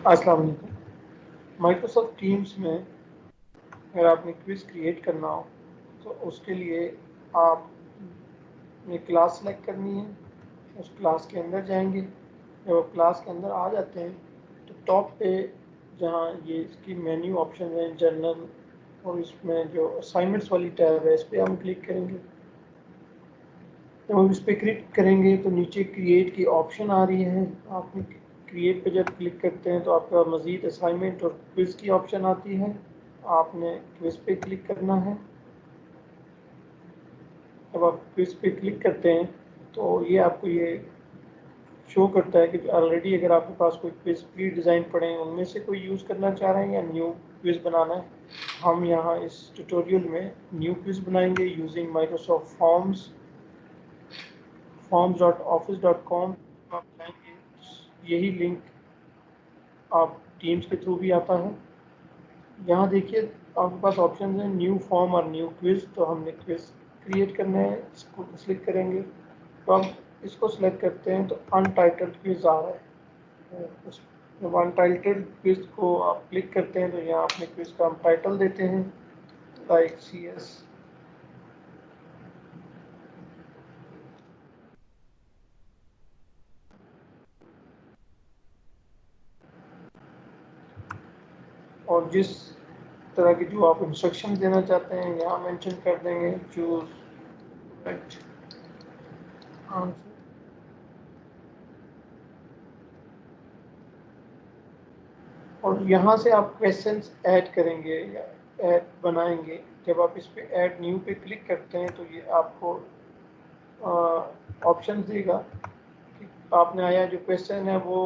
السلام علیکم۔ Microsoft teams میں اگر آپ نے کوئز کریٹ کرنا ہو تو اس کے لیے آپ نے کلاس سلیکٹ کرنی ہے، اس کلاس کے اندر جائیں گے۔ جب آپ کلاس کے اندر آ جاتے ہیں تو ٹاپ پہ جہاں یہ اس کی مینیو آپشن ہیں جنرل، اور اس میں جو اسائنمنٹس والی ٹیب ہے اس پہ ہم کلک کریں گے۔ جب ہم اس پہ کلک کریں گے تو نیچے کریٹ کی آپشن آ رہی ہے، آپ نے کریٹ پہ جب کلک کرتے ہیں تو آپ کا مزید اسائنمنٹ اور کوئز کی آپشن آتی ہے، آپ نے کوئز پہ کلک کرنا ہے۔ جب آپ کوئز پہ کلک کرتے ہیں تو یہ آپ کو یہ شو کرتا ہے کہ آلریڈی اگر آپ کے پاس کوئی کوئز پری ڈیزائن پڑے ہیں ان میں سے کوئی یوز کرنا چاہ رہے ہیں یا نیو کوئز بنانا ہے۔ ہم یہاں اس ٹیوٹوریل میں نیو کوئز بنائیں گے یوزنگ مائکروسافٹ forms.office.com۔ آپ جائیں گے، یہی لنک آپ ٹیمز کے تھرو بھی آتا ہے۔ یہاں دیکھیے آپ کے پاس آپشنز ہیں نیو فارم اور نیو کوئز، تو ہم نے کوئز کریٹ کرنا ہے، اس کو سلیکٹ کریں گے۔ تو ہم اس کو سلیکٹ کرتے ہیں تو انٹائٹلڈ کوئز آ رہا ہے۔ جب انٹائٹلڈ کوئز کو آپ کلک کرتے ہیں تو یہاں اپنے کوئز کا ہم ٹائٹل دیتے ہیں، لائک سی ایس۔ اور جس طرح کی جو آپ انسٹرکشن دینا چاہتے ہیں یہاں مینشن کر دیں گے، چوز کریکٹ آنسر۔ اور یہاں سے آپ کویسچنس ایڈ کریں گے یا ایڈ بنائیں گے۔ جب آپ اس پہ ایڈ نیو پہ کلک کرتے ہیں تو یہ آپ کو آپشن دے گا کہ آپ نے آیا جو کویسچن ہے وہ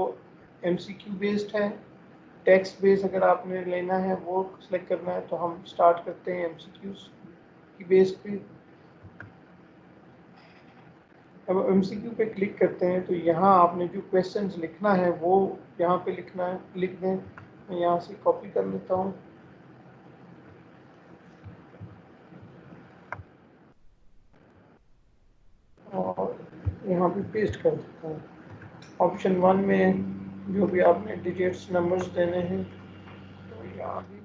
ایم سی کیو بیسڈ ہے، ٹیکسٹ بیس اگر آپ نے لینا ہے وہ سلیکٹ کرنا ہے تو ہم سٹارٹ کرتے ہیں ایم سی کیوز کی بیس پہ۔ جب ایم سی کیو پہ کلک کرتے ہیں تو یہاں آپ نے جو کویسچنز لکھنا ہے وہ یہاں پہ لکھنا ہے، لکھ دیں۔ میں یہاں سے کاپی کر لیتا ہوں اور یہاں پہ پیسٹ کر دیتا ہوں۔ آپشن 1 میں جو بھی آپ نے ڈیجٹس نمبرز دینے ہیں تو یہاں بھی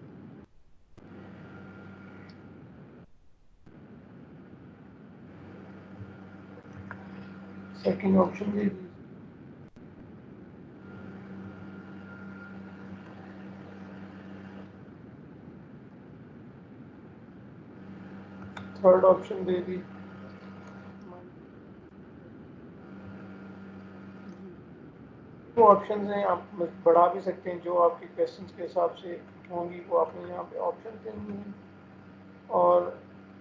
سیکنڈ آپشن دے دیجیے۔ تھرڈ آپشن دے دی۔ وہ آپشنز ہیں آپ بڑھا بھی سکتے ہیں، جو آپ کے کویسچنس کے حساب سے ہوں گی وہ آپ نے یہاں پہ آپشن دینی ہیں۔ اور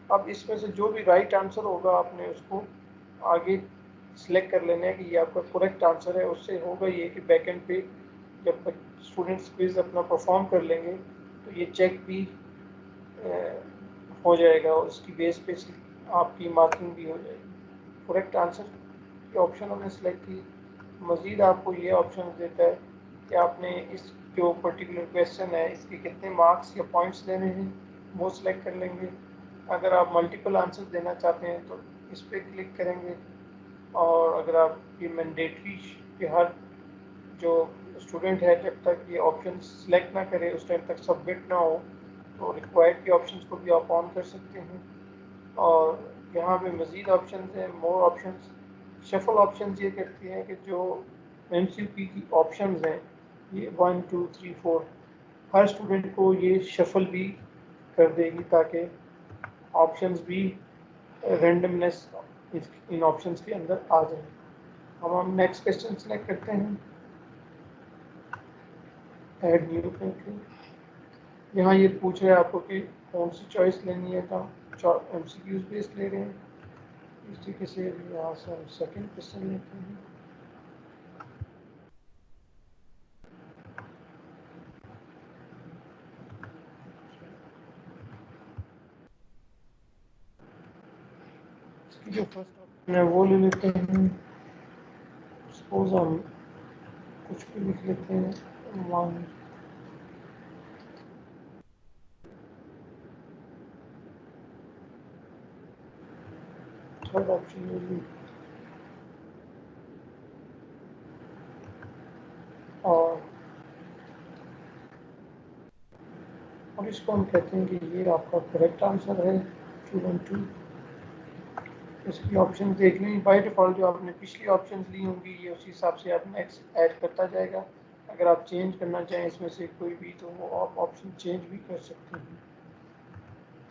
اب اس میں سے جو بھی رائٹ آنسر ہوگا آپ نے اس کو آگے سلیکٹ کر لینا ہے کہ یہ آپ کا کریکٹ آنسر ہے۔ اس سے ہوگا یہ کہ بیک اینڈ پہ جب اسٹوڈنٹس کوئز اپنا پرفارم کر لیں گے تو یہ چیک بھی ہو جائے گا، اور اس کی بیس پہ آپ کی مارکنگ بھی ہو جائے گی۔ کریکٹ آنسر کے آپشن ہم نے سلیکٹ کی۔ مزید آپ کو یہ آپشن دیتا ہے کہ آپ نے اس جو پرٹیکولر کویسچن ہے اس کے کتنے مارکس یا پوائنٹس لینے ہیں وہ سلیکٹ کر لیں گے۔ اگر آپ ملٹیپل آنسر دینا چاہتے ہیں تو اس پہ کلک کریں گے، اور اگر آپ یہ مینڈیٹری کہ ہر جو اسٹوڈنٹ ہے جب تک یہ آپشن سلیکٹ نہ کرے اس ٹائم تک سبمٹ نہ ہو تو ریکوائرڈ کے آپشنس کو بھی آپ آن کر سکتے ہیں۔ اور یہاں پہ مزید آپشنز ہیں، مور آپشنز۔ شفل آپشنز یہ کرتی ہیں کہ جو ایم سی پی کی آپشنز ہیں یہ 1 2 3 4 ہر اسٹوڈنٹ کو یہ شفل بھی کر دے گی تاکہ آپشنز بھی رینڈمنس ان آپشنز کے اندر آ جائیں۔ اب ہم نیکسٹ کویسچن سلیکٹ کرتے ہیں، ایڈ نیو کرتے ہیں۔ یہاں یہ پوچھ رہے ہیں آپ کو کہ کون سی چوائس لینی ہے، تو ایم سی کیوز بیس لے رہے ہیں۔ اس طریقے سے یہاں سے ہم سیکنڈ کویسچن لیتے ہیں۔ اس کی جو فرسٹ آپشن ہے وہ لے لیتے ہیں۔ سپوز ہم کچھ بھی لکھ لیتے ہیں 1۔ تھرڈ آپشن لے لی، اور اس کو ہم کہتے ہیں کہ یہ آپ کا کریکٹ آنسر ہے 212. اس کی آپشن دیکھ لیں. بائی ڈیفالٹ جو آپ نے پچھلی آپشنز لی ہوں گی یہ اسی حساب سے آپ نیکسٹ ایڈ کرتا جائے گا. اگر آپ چینج کرنا چاہیں اس میں سے کوئی بھی تو وہ آپ آپشن چینج بھی کر سکتے ہیں.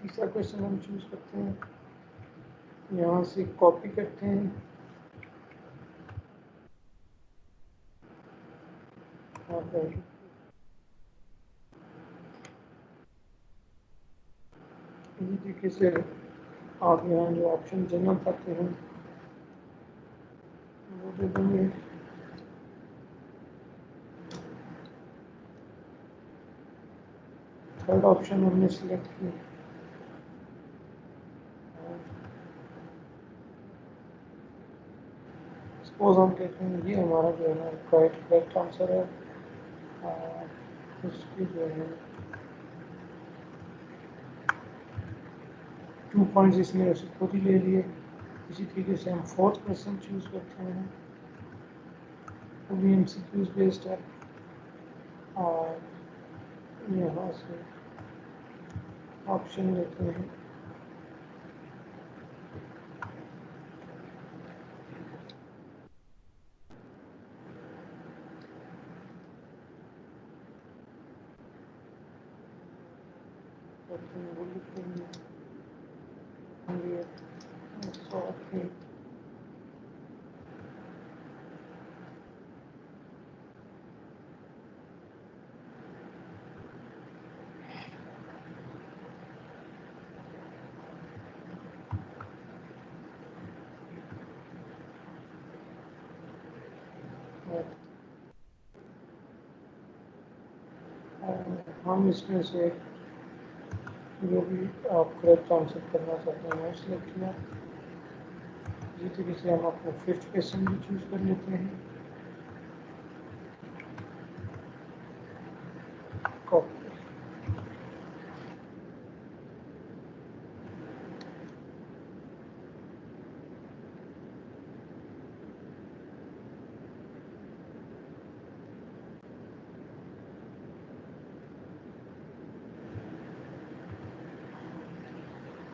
تیسرا کویشچن ہم چوز کرتے ہیں, یہاں سے کاپی کرتے ہیں, اسی طریقے سے آپ یہاں جو آپشن دینا چاہتے ہیں وہ دے دیں گے. تھرڈ آپشن ہم نے سلیکٹ کیا. سپوز ہم کہتے ہیں یہ ہمارا جو ہے نا کریکٹ آنسر ہے. اس کی جو ہے 2 پوائنٹس اس نے اسے خود ہی لے لیے. اسی طریقے سے ہم فورتھ کویشچن چوز کرتے ہیں, وہ بھی ایم سی کیوز بیسڈ ہے, اور یہاں سے آپشن لیتے ہیں ہم اس میں سے جو بھی آپ کریکٹ آنسر کرنا چاہتے ہیں وہ سلیکٹ کیا. اسی طریقے سے ہم آپ کو ففتھ کویشچن بھی چوز کر لیتے ہیں. کاپی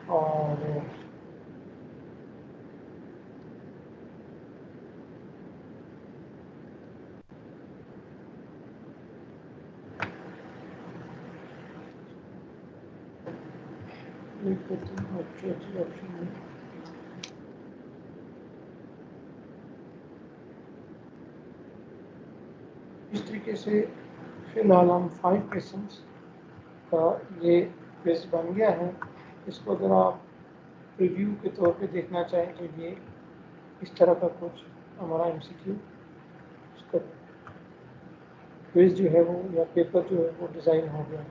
اور ایک چوتھی آپشن ہے اس طریقے سے. فی الحال ہم 5 کویشچنس کا یہ کویز بن گیا ہے. اس کو اگر آپ ریویو کے طور پہ دیکھنا چاہیں تو یہ اس طرح کا کچھ ہمارا ایم سی کیو اس کا کویز جو ہے وہ یا پیپر جو ہے وہ ڈیزائن ہو گیا.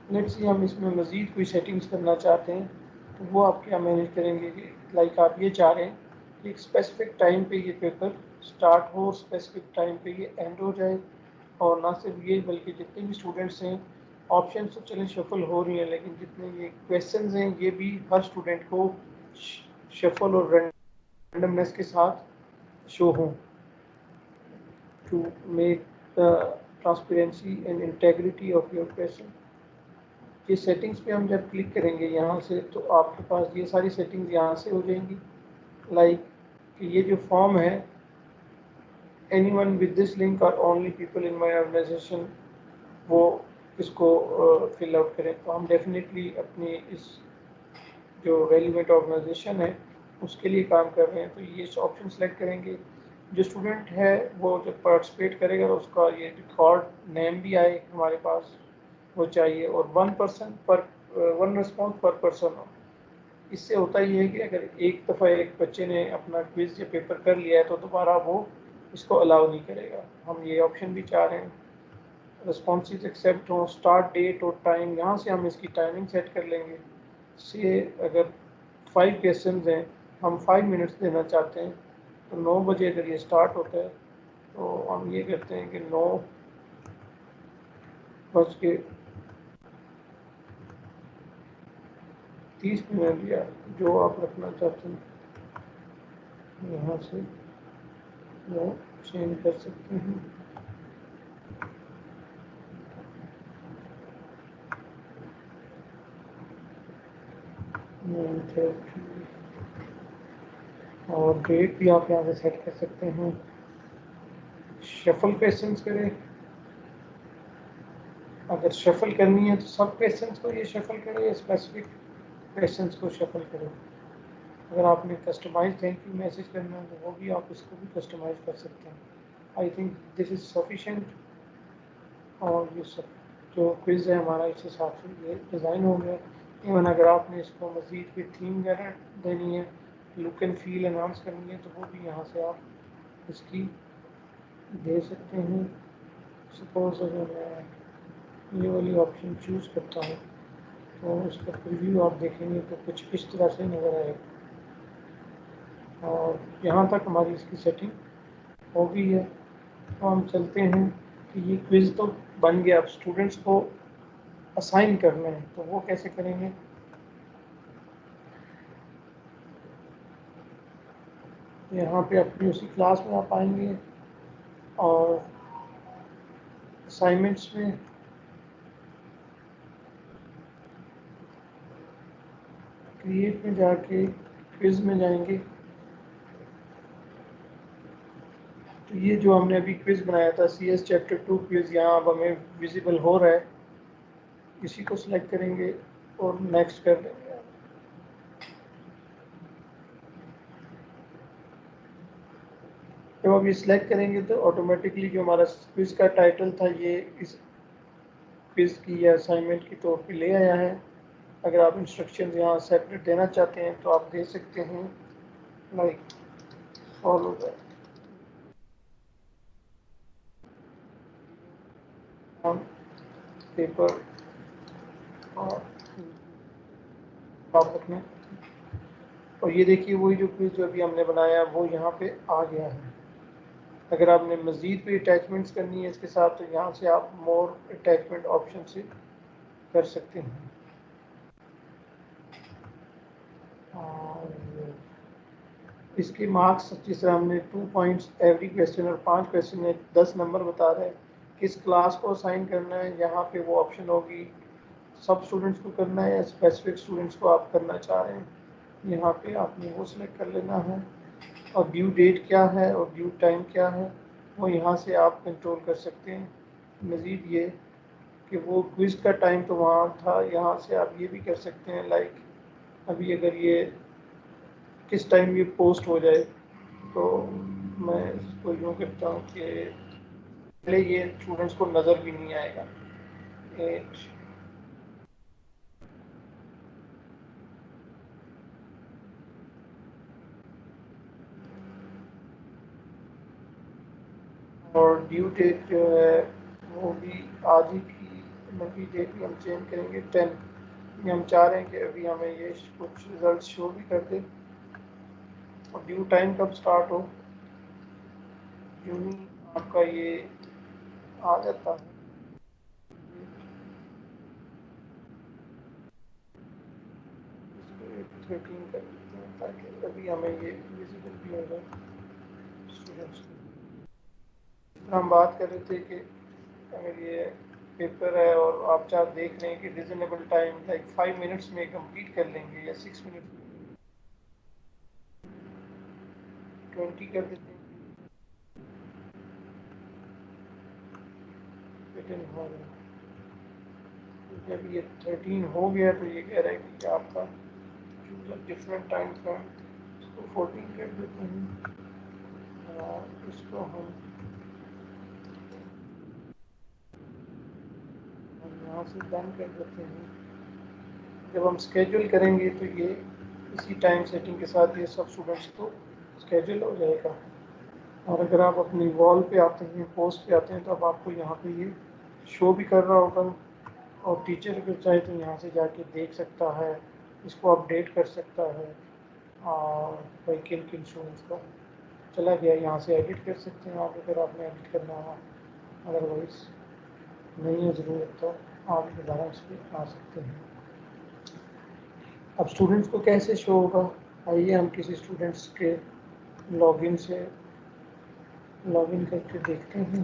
لیٹس سی ہم اس میں مزید کوئی سیٹنگز کرنا چاہتے ہیں تو وہ آپ کیا مینیج کریں گے کہ لائک آپ یہ چاہ رہے ہیں کہ ایک اسپیسیفک ٹائم پہ یہ پیپر اسٹارٹ ہو, اسپیسیفک ٹائم پہ یہ اینڈ ہو جائے, اور نہ صرف یہ بلکہ جتنے بھی اسٹوڈنٹس ہیں آپشنس تو چلیں شفل ہو رہی ہیں لیکن جتنے یہ کویشچنز ہیں یہ بھی ہر اسٹوڈنٹ کو شفل اور رینڈمنس کے ساتھ show how to make the transparency and integrity of your question. یہ سیٹنگز پہ ہم جب کلک کریں گے یہاں سے تو آپ کے پاس یہ ساری سیٹنگز یہاں سے ہو جائیں گی. لائک کہ یہ جو فارم ہے anyone with this link or only people in my organization وہ اس کو فل آؤٹ کریں. تو ہم ڈیفینیٹلی اپنی اس جو ریلیونٹ آرگنائزیشن ہے اس کے لیے کام کر رہے ہیں تو یہ آپشن سلیکٹ کریں گے. جو اسٹوڈنٹ ہے وہ جب پارٹیسپیٹ کرے گا اس کا یہ ریکارڈ نیم بھی آئے ہمارے پاس وہ چاہیے, اور 1 رسپانس پر پرسن ہو. اس سے ہوتا یہ ہے کہ اگر ایک دفعہ ایک بچے نے اپنا کوئز یا پیپر کر لیا ہے تو دوبارہ وہ اس کو الاؤ نہیں کرے گا. ہم یہ آپشن بھی چاہ رہے ہیں. رسپانسز ایکسیپٹ ہوں, اسٹارٹ ڈیٹ اور ٹائم یہاں سے ہم اس کی ٹائمنگ سیٹ کر لیں گے. سے اگر 5 کویشچنز ہیں ہم 5 منٹس دینا چاہتے ہیں تو 9 بجے اگر یہ اسٹارٹ ہوتا ہے تو ہم یہ کرتے ہیں کہ 9:30 یا جو آپ رکھنا چاہتے ہیں یہاں سے وہ چینج کر سکتے ہیں. 9:30 اور ڈیٹ بھی آپ یہاں سے سیٹ کر سکتے ہیں. شفل کویشچنس کریں. اگر شفل کرنی ہے تو سب کویشچنس کو یہ شفل کرے یا اسپیسیفک کویشچنس کو شفل کرے. اگر آپ نے کسٹمائز تھینک یو میسیج کرنا ہے تو وہ بھی آپ اس کو بھی کسٹمائز کر سکتے ہیں. I think this is sufficient. اور یہ سب جو کوئز ہے ہمارا اس حساب سے یہ ڈیزائن ہو گیا. ایون اگر آپ نے اس کو مزید کوئی تھیم وغیرہ دینی ہے، لک اینڈ فیل انہانس کرنی ہے تو وہ بھی یہاں سے آپ اس کی دے سکتے ہیں. سپوز اگر میں یہ والی آپشن چوز کرتا ہوں تو اس کا پریویو آپ دیکھیں گے تو کچھ اس طرح سے نظر آئے گا. اور یہاں تک ہماری اس کی سیٹنگ ہو گئی ہے. تو ہم چلتے ہیں کہ یہ کوئز تو بن گیا. اب اسٹوڈنٹس کو اسائن کرنا ہے تو وہ کیسے کریں گے. یہاں پہ اپنی اسی کلاس میں آپ آئیں گے اور اسائنمنٹس میں کریٹ میں جا کے کوئز میں جائیں گے. تو یہ جو ہم نے ابھی کوئز بنایا تھا CS چیپٹر 2 کوئز یہاں اب ہمیں ویزیبل ہو رہا ہے. اسی کو سلیکٹ کریں گے اور نیکسٹ کر دیں گے. جب ہم یہ سلیکٹ کریں گے تو آٹومیٹکلی جو ہمارا کوئز کا ٹائٹل تھا یہ اس کوئز کی یا اسائنمنٹ کی طور پہ لے آیا ہے. اگر آپ انسٹرکشنز یہاں سیپریٹ دینا چاہتے ہیں تو آپ دے سکتے ہیں. لائک فالو ہم پیپر اور آپ میں. اور یہ دیکھیے وہی جو کوئز جو ابھی ہم نے بنایا ہے وہ یہاں پہ آ گیا ہے. اگر آپ نے مزید بھی اٹیچمنٹس کرنی ہے اس کے ساتھ تو یہاں سے آپ مور اٹیچمنٹ آپشن سے کر سکتے ہیں. اور اس کے مارکس جس طرح ہم نے 2 پوائنٹس ایوری کویسچن اور 5 کویسچن میں 10 نمبر بتا رہے ہیں. کس کلاس کو اسائن کرنا ہے یہاں پہ وہ آپشن ہوگی. سب اسٹوڈنٹس کو کرنا ہے یا اسپیسیفک اسٹوڈنٹس کو آپ کرنا چاہ رہے ہیں. یہاں پہ آپ نے وہ سلیکٹ کر لینا ہے. اور ڈیو ڈیٹ کیا ہے اور ڈیو ٹائم کیا ہے وہ یہاں سے آپ کنٹرول کر سکتے ہیں. مزید یہ کہ وہ کوئز کا ٹائم تو وہاں تھا، یہاں سے آپ یہ بھی کر سکتے ہیں لائک ابھی اگر یہ کس ٹائم یہ پوسٹ ہو جائے تو میں اس کو یوں کرتا ہوں کہ پہلے یہ اسٹوڈنٹس کو نظر بھی نہیں آئے گا. 8 اور ڈیو ڈیٹ جو ہے وہ بھی آج ہی کی نئی ڈیٹ بھی ہم چینج کریں گے 10. یہ ہم چاہ رہے ہیں کہ ابھی ہمیں یہ کچھ رزلٹ شو بھی کر دے. اور ڈیو ٹائم کب اسٹارٹ ہو یوں ہی آپ کا یہ آ جاتا ہے. 13 کر دیتے ہیں تاکہ ابھی ہمیں یہ ویزیبل بھی ہو جائے اسٹوڈنٹس کو. ہم بات کر رہے تھے کہ اگر یہ پیپر ہے اور آپ چاہ دیکھ رہے ہیں کہ ریزنیبل ٹائم لائک 5 منٹس میں کمپلیٹ کر لیں گے یا 6 منٹ 20 کر دیتے ہیں. ہو گیا جب یہ 13 ہو گیا تو یہ کہہ رہا ہے کہ آپ کا ڈفرینٹ ٹائم فریم اس کو 14 کر دیتے ہیں. اور اس کو ہم یہاں سے ڈن کر دیتے ہیں. جب ہم اسکیجول کریں گے تو یہ اسی ٹائم سیٹنگ کے ساتھ یہ سب اسٹوڈنٹس کو اسکیجول ہو جائے گا. اور اگر آپ اپنی وال پہ آتے ہیں پوسٹ پہ آتے ہیں تو اب آپ کو یہاں پہ یہ شو بھی کر رہا ہوگا. اور ٹیچر اگر چاہے تو یہاں سے جا کے دیکھ سکتا ہے، اس کو اپڈیٹ کر سکتا ہے. اور بھائی کن کن اسٹوڈنٹس کا چلا گیا یہاں سے ایڈٹ کر سکتے ہیں آپ اگر آپ نے ایڈٹ کرنا ہو. ادروائز نہیں ہے ضرورت تو آپ دوبارہ اس پہ آ سکتے ہیں. اب اسٹوڈنٹس کو کیسے شو ہوگا. آئیے ہم کسی اسٹوڈنٹس کے لاگ ان سے لاگ ان کر کے دیکھتے ہیں.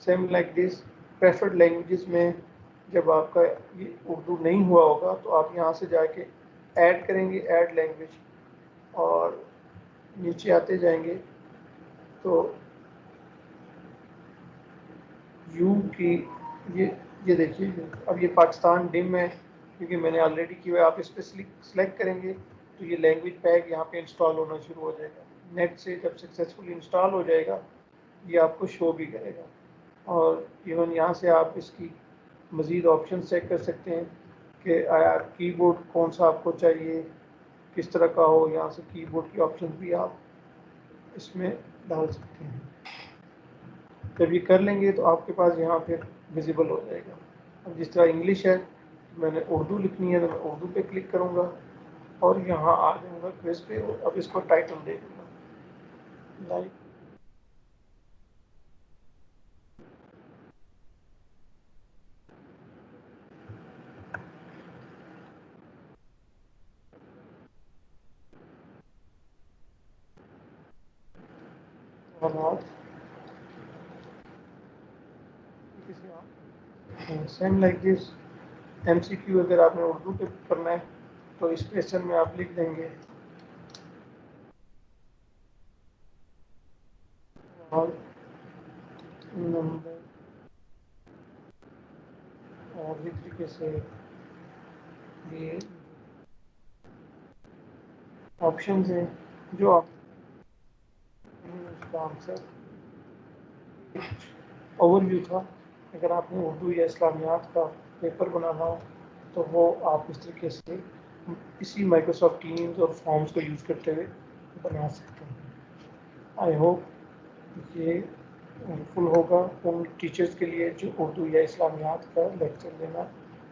سیم لائک دس پریفرڈ لینگویجز میں جب آپ کا یہ اردو نہیں ہوا ہوگا تو آپ یہاں سے جا کے ایڈ کریں گے، ایڈ لینگویج، اور نیچے آتے جائیں گے تو یو کی یہ دیکھیے اب یہ پاکستان ڈم ہے کیونکہ میں نے آلریڈی کی ہوا ہے. آپ اس پہ سلیکٹ کریں گے تو یہ لینگویج پیک یہاں پہ انسٹال ہونا شروع ہو جائے گا. نیٹ سے جب سکسیزفلی انسٹال ہو جائے گا یہ آپ کو شو بھی کرے گا، اور ایون یہاں سے آپ اس کی مزید آپشن چیک کر سکتے ہیں کہ آیا کی بورڈ کون سا آپ کو چاہیے، کس طرح کا ہو. یہاں سے کی بورڈ کی آپشن بھی آپ اس میں ڈال سکتے ہیں. جب یہ کر لیں گے تو آپ کے پاس یہاں پھر ویزیبل ہو جائے گا. اب جس طرح انگلش ہے میں نے اردو لکھنی ہے تو میں اردو پہ کلک کروں گا اور یہاں آ جاؤں گا کوئز پہ. اب اس کو ٹائٹل دے دوں گا like same like this M C Q. اگر آپ نے اردو پہ کرنا ہے تو اس کویشچن میں آپ لکھ دیں گے نمبر، اور اسی طریقے سے یہ آپشنز ہیں جو آپ اس کا آنسر اوور ویو تھا. اگر آپ نے اردو یا اسلامیات کا پیپر بنانا ہو تو وہ آپ اس طریقے سے اسی مائکروسافٹ ٹیمز اور فارمز کو یوز کرتے ہوئے بنا سکتے ہیں. آئی ہوپ یہ ہیلپفل ہوگا ان ٹیچرز کے لیے جو اردو یا اسلامیات کا لیکچر دینا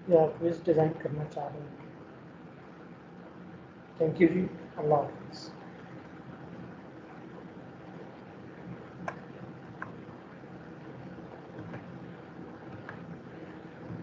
یا کوئز ڈیزائن کرنا چاہ رہے ہیں. تھینک یو جی، اللہ حافظ.